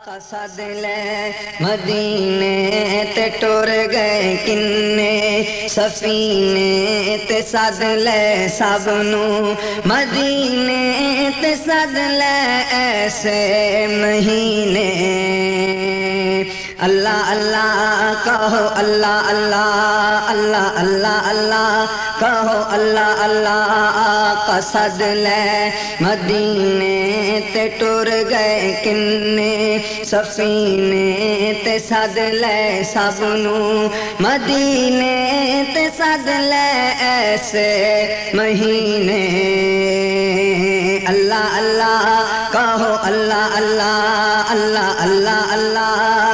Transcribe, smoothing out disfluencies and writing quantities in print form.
قصد لے مدینے تے ٹر گئے کنے سفینے تے سد لے سب نو مدینے تے سد لے ایسے مہینے اللہ اللہ کہو اللہ اللہ اللہ اللہ اللہ کہو اللہ اللہ قصد لے مدینے تے ٹر گئے کنے سفینے تے سد لے سب نو مدینے تے سد لے ایسے مہینے اللہ اللہ کہو اللہ اللہ اللہ اللہ اللہ